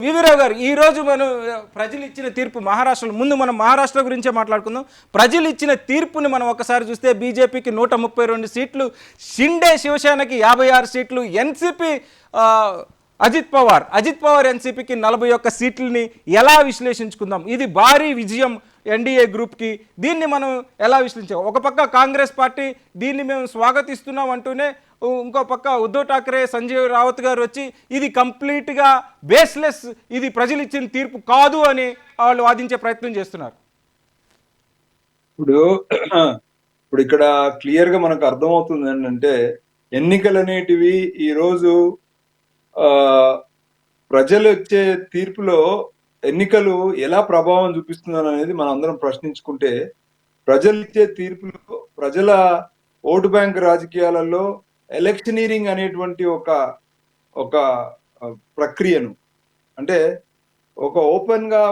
వివిరావు గారు, ఈరోజు మనం ప్రజలు ఇచ్చిన తీర్పు మహారాష్ట్రలో, ముందు మనం మహారాష్ట్ర గురించే మాట్లాడుకుందాం. ప్రజలు ఇచ్చిన తీర్పుని మనం ఒకసారి చూస్తే బీజేపీకి 132 సీట్లు, షిండే శివసేనకి 56 సీట్లు, ఎన్సీపీ అజిత్ పవార్ ఎన్సీపీకి 41 సీట్లని ఎలా విశ్లేషించుకుందాం? ఇది భారీ విజయం ఎన్డీఏ గ్రూప్కి. దీన్ని మనం ఎలా విశ్లేషించాం? ఒక పక్క కాంగ్రెస్ పార్టీ దీన్ని మేము స్వాగతిస్తున్నాం అంటూనే, ఇంకో పక్క ఉద్ధవ్ ఠాక్రే, సంజయ్ రావత్ గారు వచ్చి ఇది కంప్లీట్గా బేస్లెస్, ఇది ప్రజలు ఇచ్చిన తీర్పు కాదు అని వాళ్ళు వాదించే ప్రయత్నం చేస్తున్నారు. ఇప్పుడు ఇక్కడ క్లియర్ గా మనకు అర్థమవుతుంది ఏంటంటే, ఎన్నికలు అనేటివి ఈరోజు ప్రజలు వచ్చే తీర్పులో ఎన్నికలు ఎలా ప్రభావం చూపిస్తున్నారు అనేది మనం అందరం ప్రశ్నించుకుంటే, ప్రజలు ఇచ్చే తీర్పులో ప్రజల ఓటు బ్యాంక్ రాజకీయాలలో ఎలక్షనీరింగ్ అనేటువంటి ఒక ప్రక్రియను, అంటే ఒక ఓపెన్ గా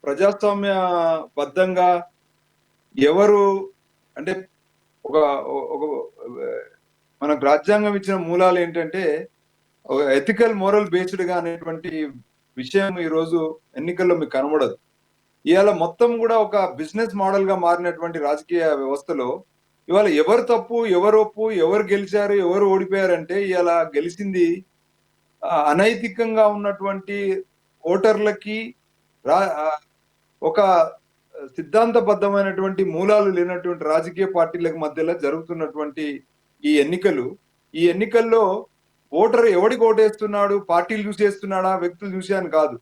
ప్రజాస్వామ్య బద్ధంగా ఎవరు, అంటే ఒక మనకు రాజ్యాంగం ఇచ్చిన మూలాలు ఏంటంటే ఎథికల్ మోరల్ బేస్డ్ గా అనేటువంటి విషయం ఈరోజు ఎన్నికల్లో మీకు కనబడదు. ఇవాళ మొత్తం కూడా ఒక బిజినెస్ మోడల్ గా మారినటువంటి రాజకీయ వ్యవస్థలో ఇవాళ ఎవరు తప్పు, ఎవరు ఒప్పు, ఎవరు గెలిచారు, ఎవరు ఓడిపోయారంటే, ఇవాళ గెలిచింది అనైతికంగా ఉన్నటువంటి ఓటర్లకి, ఒక సిద్ధాంతబద్ధమైనటువంటి మూలాలు లేనటువంటి రాజకీయ పార్టీలకు మధ్యలో జరుగుతున్నటువంటి ఈ ఎన్నికల్లో ఓటర్ ఎవడికి ఓటేస్తున్నాడు, పార్టీలు చూసేస్తున్నాడా, వ్యక్తులు చూసే అని కాదు.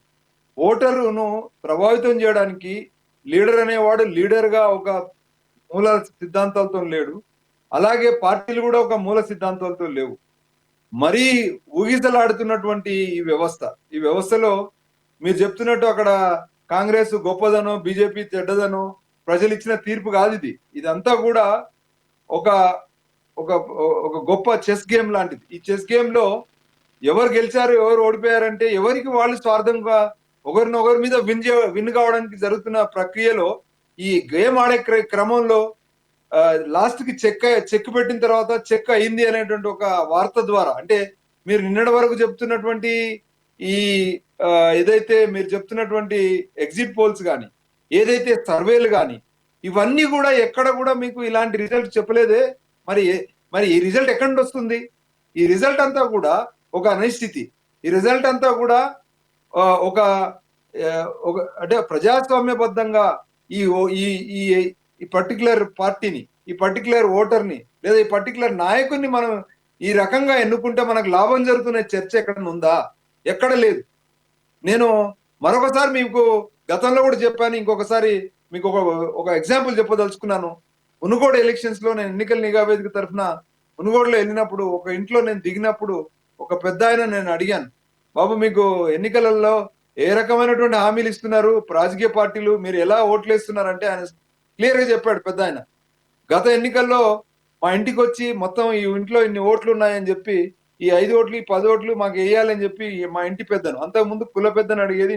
ఓటరును ప్రభావితం చేయడానికి లీడర్ అనేవాడు లీడర్ గా ఒక మూల సిద్ధాంతాలతో లేడు, అలాగే పార్టీలు కూడా ఒక మూల సిద్ధాంతాలతో లేవు. మరీ ఊగిసలాడుతున్నటువంటి ఈ వ్యవస్థలో మీరు చెప్తున్నట్టు అక్కడ కాంగ్రెస్ గొప్పదనో, బీజేపీ చెడ్డదనో ప్రజలు ఇచ్చిన తీర్పు కాదు ఇది. ఇదంతా కూడా ఒక ఒక ఒక గొప్ప చెస్ గేమ్ లాంటిది. ఈ చెస్ గేమ్ లో ఎవరు గెలిచారు, ఎవరు ఓడిపోయారంటే ఎవరికి వాళ్ళు స్వార్థంగా ఒకరినొకరి మీద విన్ కావడానికి జరుగుతున్న ప్రక్రియలో, ఈ గేమ్ ఆడే క్రమంలో లాస్ట్ కి చెక్ పెట్టిన తర్వాత చెక్ అయింది అనేటువంటి ఒక వార్త ద్వారా, అంటే మీరు నిన్నటి వరకు చెప్తున్నటువంటి ఈ ఏదైతే మీరు చెప్తున్నటువంటి ఎగ్జిట్ పోల్స్ కానీ, ఏదైతే సర్వేలు కానీ, ఇవన్నీ కూడా ఎక్కడ కూడా మీకు ఇలాంటి రిజల్ట్ చెప్పలేదే. మరి ఈ రిజల్ట్ ఎక్కడి నుండి వస్తుంది? ఈ రిజల్ట్ అంతా కూడా ఒక అనిశ్చితి. ఈ రిజల్ట్ అంతా కూడా ఒక అంటే ప్రజాస్వామ్యబద్ధంగా ఈ పర్టికులర్ పార్టీని, ఈ పర్టికులర్ ఓటర్ని, లేదా ఈ పర్టికులర్ నాయకుడిని మనం ఈ రకంగా ఎన్నుకుంటే మనకు లాభం జరుగుతున్న చర్చ ఎక్కడ ఉందా? ఎక్కడ లేదు. నేను మరొకసారి మీకు గతంలో కూడా చెప్పాను, ఇంకొకసారి మీకు ఒక ఎగ్జాంపుల్ చెప్పదలుచుకున్నాను. మునుగోడు ఎలక్షన్స్ లో నేను ఎన్నికల నిఘా వేదిక తరఫున మునుగోడులో వెళ్ళినప్పుడు, ఒక ఇంట్లో నేను దిగినప్పుడు ఒక పెద్ద ఆయన నేను అడిగాను, బాబు మీకు ఎన్నికలలో ఏ రకమైనటువంటి హామీలు ఇస్తున్నారు రాజకీయ పార్టీలు, మీరు ఎలా ఓట్లు వేస్తున్నారంటే ఆయన క్లియర్ గా చెప్పాడు. పెద్ద ఆయన గత ఎన్నికల్లో మా ఇంటికి వచ్చి మొత్తం ఈ ఇంట్లో ఇన్ని ఓట్లు ఉన్నాయని చెప్పి, ఈ 5 ఓట్లు, ఈ 10 ఓట్లు మాకు వేయాలని చెప్పి మా ఇంటి పెద్దను, అంతకుముందు కుల పెద్దను అడిగేది,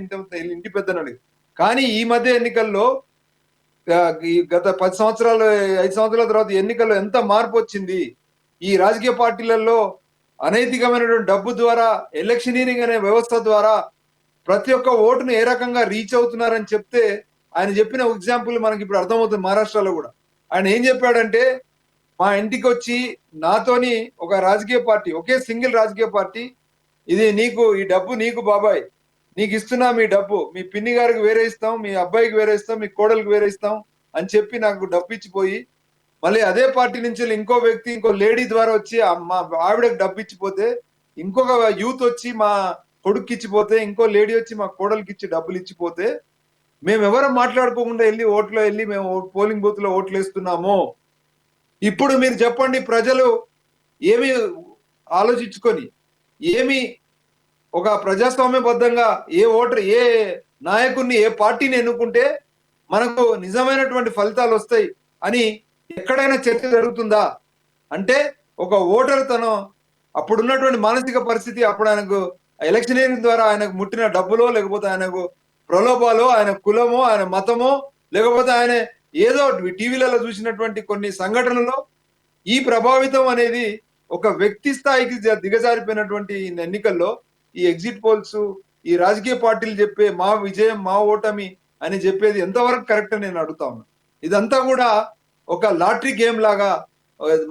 ఇంటి పెద్దను అడిగేది. కానీ ఈ మధ్య ఎన్నికల్లో గత 10 సంవత్సరాలు 5 సంవత్సరాల తర్వాత ఎన్నికల్లో ఎంత మార్పు వచ్చింది. ఈ రాజకీయ పార్టీలలో అనైతికమైనటువంటి డబ్బు ద్వారా, ఎలక్షనీరింగ్ అనే వ్యవస్థ ద్వారా ప్రతి ఒక్క ఓటును ఏ రకంగా రీచ్ అవుతున్నారని చెప్తే, ఆయన చెప్పిన ఎగ్జాంపుల్ మనకి ఇప్పుడు అర్థమవుతుంది. మహారాష్ట్రలో కూడా ఆయన ఏం చెప్పాడంటే, మా ఇంటికి వచ్చి నాతోని ఒక రాజకీయ పార్టీ, ఒకే సింగిల్ రాజకీయ పార్టీ, ఇది నీకు, ఈ డబ్బు నీకు బాబాయ్, నీకు ఇస్తున్నా మీ డబ్బు, మీ పిన్ని గారికి వేరే ఇస్తాం, మీ అబ్బాయికి వేరే ఇస్తాం, మీ కోడలికి వేరే ఇస్తాం అని చెప్పి నాకు డబ్బు ఇచ్చిపోయి, మళ్ళీ అదే పార్టీ నుంచి ఇంకో వ్యక్తి, ఇంకో లేడీ ద్వారా వచ్చి మా ఆవిడకి డబ్బు ఇచ్చిపోతే, ఇంకొక యూత్ వచ్చి మా కొడుక్కి ఇచ్చిపోతే, ఇంకో లేడీ వచ్చి మా కోడలికి ఇచ్చి డబ్బులు ఇచ్చిపోతే, మేము ఎవరం మాట్లాడుకోకుండా వెళ్ళి మేము పోలింగ్ బూత్ లో ఓట్లు వేస్తున్నాము. ఇప్పుడు మీరు చెప్పండి, ప్రజలు ఏమి ఆలోచించుకొని, ఏమి ఒక ప్రజాస్వామ్యబద్ధంగా ఏ ఓటర్, ఏ నాయకుడిని, ఏ పార్టీని ఎన్నుకుంటే మనకు నిజమైనటువంటి ఫలితాలు వస్తాయి అని ఎక్కడైనా చర్చ జరుగుతుందా? అంటే ఒక ఓటర్ అప్పుడున్నటువంటి మానసిక పరిస్థితి, అప్పుడు ఆయనకు ఎలక్షనీరింగ్ ద్వారా ఆయనకు ముట్టిన డబ్బులో, లేకపోతే ఆయనకు ప్రలోభాలో, ఆయన కులమో, ఆయన మతమో, లేకపోతే ఆయన ఏదో టీవీలలో చూసినటువంటి కొన్ని సంఘటనలో ఈ ప్రభావితం అనేది ఒక వ్యక్తి స్థాయికి దిగజారిపోయినటువంటి ఎన్నికల్లో ఈ ఎగ్జిట్ పోల్స్, ఈ రాజకీయ పార్టీలు చెప్పే మా విజయం మా ఓటమి అని చెప్పేది ఎంతవరకు కరెక్ట్ అని నేను అడుగుతా ఉన్నా. ఇదంతా కూడా ఒక లాటరీ గేమ్ లాగా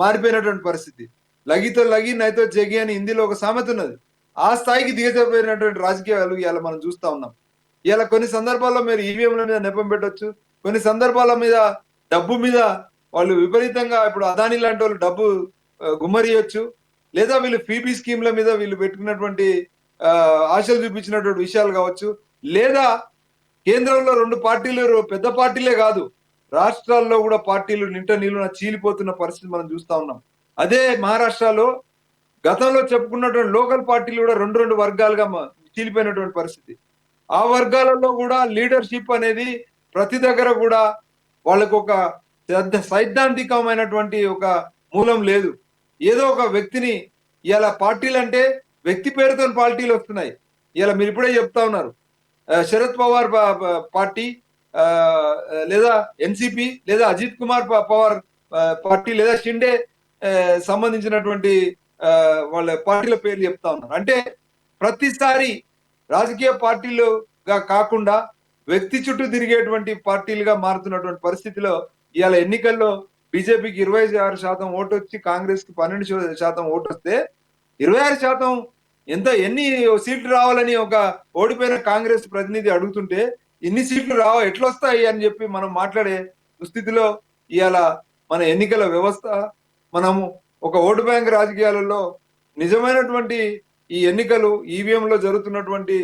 మారిపోయినటువంటి పరిస్థితి. లగితో లగి నైతో జగి అని హిందీలో ఒక సామెత ఉన్నది. ఆ స్థాయికి దిగజారిపోయినటువంటి రాజకీయాలు ఇవాళ మనం చూస్తా ఉన్నాం. ఇలా కొన్ని సందర్భాల్లో మీరు ఈవీఎంల మీద నెపం పెట్టొచ్చు, కొన్ని సందర్భాల మీద డబ్బు మీద వాళ్ళు విపరీతంగా ఇప్పుడు అదానీ లాంటి వాళ్ళు డబ్బు గుమ్మరియొచ్చు, లేదా వీళ్ళు పీపీ స్కీమ్ల మీద వీళ్ళు పెట్టుకున్నటువంటి ఆశలు చూపించినటువంటి విషయాలు కావచ్చు, లేదా కేంద్రంలో 2 పార్టీలు పెద్ద పార్టీలే కాదు, రాష్ట్రాల్లో కూడా పార్టీలు నింట నిలువున చీలిపోతున్న పరిస్థితి మనం చూస్తా ఉన్నాం. అదే మహారాష్ట్రలో గతంలో చెప్పుకున్నటువంటి లోకల్ పార్టీలు కూడా 2 వర్గాలుగా చీలిపోయినటువంటి పరిస్థితి. ఆ వర్గాలలో కూడా లీడర్షిప్ అనేది ప్రతి దగ్గర కూడా వాళ్ళకు ఒక సైద్ధాంతికమైనటువంటి ఒక మూలం లేదు. ఏదో ఒక వ్యక్తిని ఇలా పార్టీలు అంటే వ్యక్తి పేరుతో పార్టీలు వస్తున్నాయి. ఇలా మీరు ఇప్పుడే చెప్తా ఉన్నారు, శరద్ పవార్ పార్టీ, లేదా ఎన్సిపి, లేదా అజిత్ కుమార్ పవార్ పార్టీ, లేదా షిండే సంబంధించినటువంటి వాళ్ళ పార్టీల పేర్లు చెప్తా ఉన్నారు. అంటే ప్రతిసారి రాజకీయ పార్టీలుగా కాకుండా వ్యక్తి చుట్టూ తిరిగేటువంటి పార్టీలుగా మారుతున్నటువంటి పరిస్థితిలో ఇవాళ ఎన్నికల్లో బీజేపీకి 26% ఓటు వచ్చి కాంగ్రెస్ కి 12% ఓటు వస్తే 26% ఎన్ని సీట్లు రావాలని ఒక ఓడిపోయిన కాంగ్రెస్ ప్రతినిధి అడుగుతుంటే ఇన్ని సీట్లు ఎట్లా వస్తాయి అని చెప్పి మనం మాట్లాడే దుస్థితిలో ఇవాళ మన ఎన్నికల వ్యవస్థ, మనము ఒక ఓటు బ్యాంక్ రాజకీయాలలో నిజమైనటువంటి ఈ ఎన్నికలు ఈవీఎంలో జరుగుతున్నటువంటి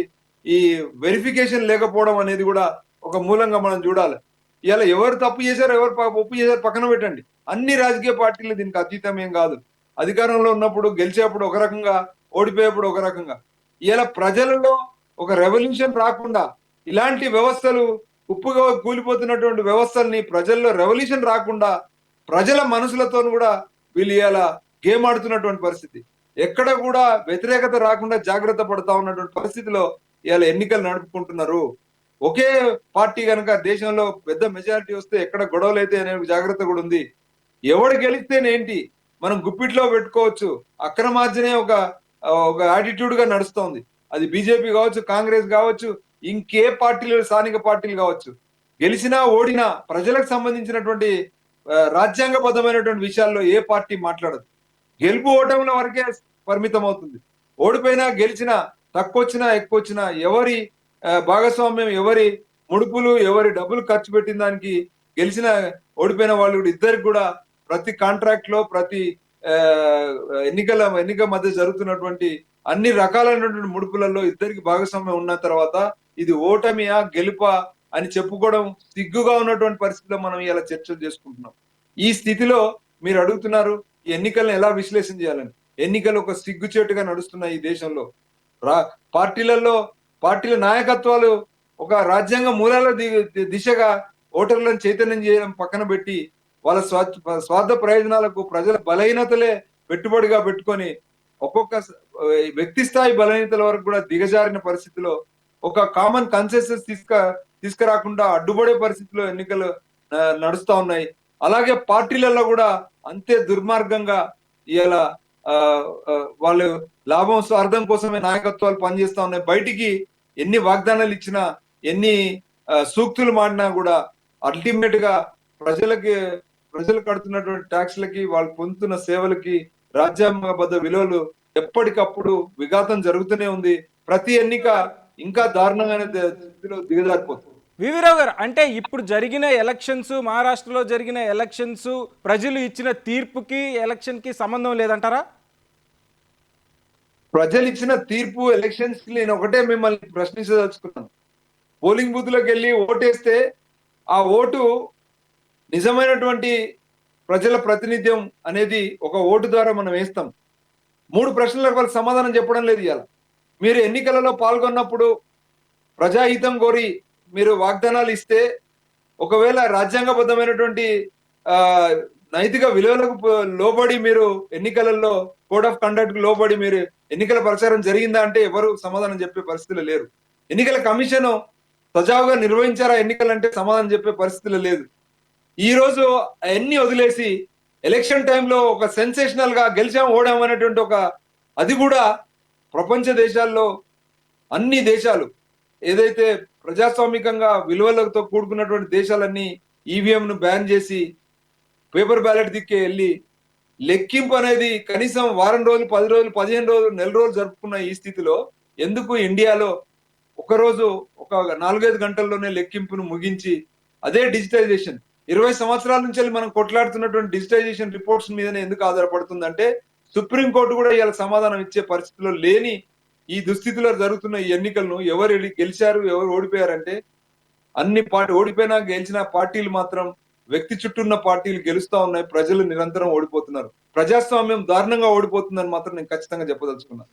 ఈ వెరిఫికేషన్ లేకపోవడం అనేది కూడా ఒక మూలంగా మనం చూడాలి. ఇలా ఎవరు తప్పు చేశారు, ఎవరు ఒప్పు చేశారు పక్కన పెట్టండి. అన్ని రాజకీయ పార్టీలు దీనికి అతీతం ఏం కాదు. అధికారంలో ఉన్నప్పుడు గెలిచేప్పుడు ఒక రకంగా, ఓడిపోయేప్పుడు ఒక రకంగా. ఇలా ప్రజలలో ఒక రెవల్యూషన్ రాకుండా, ఇలాంటి వ్యవస్థలు ఉప్పుగా కూలిపోతున్నటువంటి వ్యవస్థల్ని ప్రజల్లో రెవల్యూషన్ రాకుండా ప్రజల మనసులతో కూడా వీళ్ళు ఇలా గేమ్ ఆడుతున్నటువంటి పరిస్థితి. ఎక్కడ కూడా వ్యతిరేకత రాకుండా జాగ్రత్త పడతా ఉన్నటువంటి పరిస్థితిలో ఇవాళ ఎన్నికలు నడుపుకుంటున్నారు. ఒకే పార్టీ కనుక దేశంలో పెద్ద మెజారిటీ వస్తే ఎక్కడ గొడవలు అయితే అనే జాగ్రత్త కూడా ఉంది. ఎవడు గెలిస్తేనేంటి, మనం గుప్పిట్లో పెట్టుకోవచ్చు. అక్రమార్జనే ఒక యాటిట్యూడ్ గా నడుస్తోంది. అది బీజేపీ కావచ్చు, కాంగ్రెస్ కావచ్చు, ఇంకే పార్టీలు, స్థానిక పార్టీలు కావచ్చు. గెలిచినా ఓడినా ప్రజలకు సంబంధించినటువంటి రాజ్యాంగబద్ధమైనటువంటి విషయాల్లో ఏ పార్టీ మాట్లాడదు. గెలుపు ఓటముల వరకే పరిమితం అవుతుంది. ఓడిపోయినా గెలిచినా, తక్కువ వచ్చినా ఎక్కువ వచ్చినా, ఎవరి భాగస్వామ్యం, ఎవరి ముడుపులు, ఎవరి డబ్బులు ఖర్చు పెట్టిన దానికి గెలిచిన ఓడిపోయిన వాళ్ళు ఇద్దరికి కూడా ప్రతి కాంట్రాక్ట్ లో, ప్రతి ఎన్నిక మధ్య జరుగుతున్నటువంటి అన్ని రకాలైనటువంటి ముడుపులలో ఇద్దరికి భాగస్వామ్యం ఉన్న తర్వాత ఇది ఓటమియా గెలుపా అని చెప్పుకోవడం సిగ్గుగా ఉన్నటువంటి పరిస్థితిలో మనం ఇలా చర్చలు చేసుకుంటున్నాం. ఈ స్థితిలో మీరు అడుగుతున్నారు ఈ ఎన్నికలను ఎలా విశ్లేషణ చేయాలని. ఎన్నికలు ఒక సిగ్గుచేటుగా నడుస్తున్నాయి ఈ దేశంలో. పార్టీల నాయకత్వాలు ఒక రాజ్యాంగ మూలాల దిశగా ఓటర్లను చైతన్యం చేయడం పక్కన పెట్టి వాళ్ళ స్వార్థ ప్రయోజనాలకు ప్రజల బలహీనతలే పెట్టుబడిగా పెట్టుకొని ఒక్కొక్క వ్యక్తి స్థాయి బలహీనతల వరకు కూడా దిగజారిన పరిస్థితిలో ఒక కామన్ కన్సెన్సస్ తీసుకురాకుండా అడ్డుపడే పరిస్థితిలో ఎన్నికలు నడుస్తా ఉన్నాయి. అలాగే పార్టీలలో కూడా అంతే దుర్మార్గంగా ఇలా వాళ్ళు లాభం స్వార్థం కోసమే నాయకత్వాలు పనిచేస్తా ఉన్నాయి. బయటికి ఎన్ని వాగ్దానాలు ఇచ్చినా, ఎన్ని సూక్తులు మాడినా కూడా అల్టిమేట్ గా ప్రజలు కడుతున్నటువంటి ట్యాక్స్లకి, వాళ్ళు పొందుతున్న సేవలకి, రాజ్యాంగబద్ధ విలువలు ఎప్పటికప్పుడు విఘాతం జరుగుతూనే ఉంది. ప్రతి ఎన్నిక ఇంకా దారుణమైన స్థితిలో దిగజారిపోతుంది. వివిరావు గారు, అంటే ఇప్పుడు జరిగిన ఎలక్షన్స్, మహారాష్ట్రలో జరిగిన ఎలక్షన్స్, ప్రజలు ఇచ్చిన తీర్పుకి ఎలక్షన్ కి సంబంధం లేదంటారా? ప్రజలు ఇచ్చిన తీర్పు, ఎలక్షన్స్ కి నేను ఒకటే మిమ్మల్ని ప్రశ్నించదలుచుకున్నాను. పోలింగ్ బూత్ లోకి వెళ్ళి ఓటేస్తే ఆ ఓటు నిజమైనటువంటి ప్రజల ప్రాతినిధ్యం అనేది ఒక ఓటు ద్వారా మనం వేస్తాం. 3 ప్రశ్నలకు వాళ్ళకి సమాధానం చెప్పడం లేదు. ఇవాళ మీరు ఎన్నికలలో పాల్గొన్నప్పుడు ప్రజాహితం కోరి మీరు వాగ్దానాలు ఇస్తే, ఒకవేళ రాజ్యాంగబద్ధమైనటువంటి నైతిక విలువలకు లోబడి మీరు ఎన్నికలలో కోడ్ ఆఫ్ కండక్ట్ కు లోబడి మీరు ఎన్నికల ప్రచారం జరిగిందా అంటే ఎవరు సమాధానం చెప్పే పరిస్థితులు లేరు. ఎన్నికల కమిషన్ సజావుగా నిర్వహించారా ఎన్నికలంటే సమాధానం చెప్పే పరిస్థితులు లేదు. ఈ రోజు అన్ని వదిలేసి ఎలక్షన్ టైంలో ఒక సెన్సేషనల్ గా గెలిచాం ఓడాం అనేటువంటి ఒక, అది కూడా ప్రపంచ దేశాల్లో అన్ని దేశాలు ఏదైతే ప్రజాస్వామికంగా విలువలతో కూడుకున్నటువంటి దేశాలన్నీ ఈవీఎం ను బ్యాన్ చేసి పేపర్ బ్యాలెట్ దిక్కే వెళ్ళి లెక్కింపు అనేది కనీసం వారం రోజులు, 10 రోజులు, 15 రోజులు, నెల రోజులు జరుపుకున్న ఈ స్థితిలో ఎందుకు ఇండియాలో ఒకరోజు ఒక 4-5 గంటల్లోనే లెక్కింపును ముగించి అదే డిజిటైజేషన్ 20 సంవత్సరాల నుంచి మనం కొట్లాడుతున్నటువంటి డిజిటైజేషన్ రిపోర్ట్స్ మీదనే ఎందుకు ఆధారపడుతుందంటే సుప్రీంకోర్టు కూడా ఇవాళ సమాధానం ఇచ్చే పరిస్థితిలో లేని ఈ దుస్థితిలో జరుగుతున్న ఈ ఎన్నికలను ఎవరు గెలిచారు, ఎవరు ఓడిపోయారంటే అన్ని పార్టీ ఓడిపోయినా గెలిచిన పార్టీలు మాత్రం వ్యక్తి చుట్టూ ఉన్న పార్టీలు గెలుస్తా ఉన్నాయి. ప్రజలు నిరంతరం ఓడిపోతున్నారు. ప్రజాస్వామ్యం దారుణంగా ఓడిపోతుందని మాత్రం నేను ఖచ్చితంగా చెప్పదలుచుకున్నాను.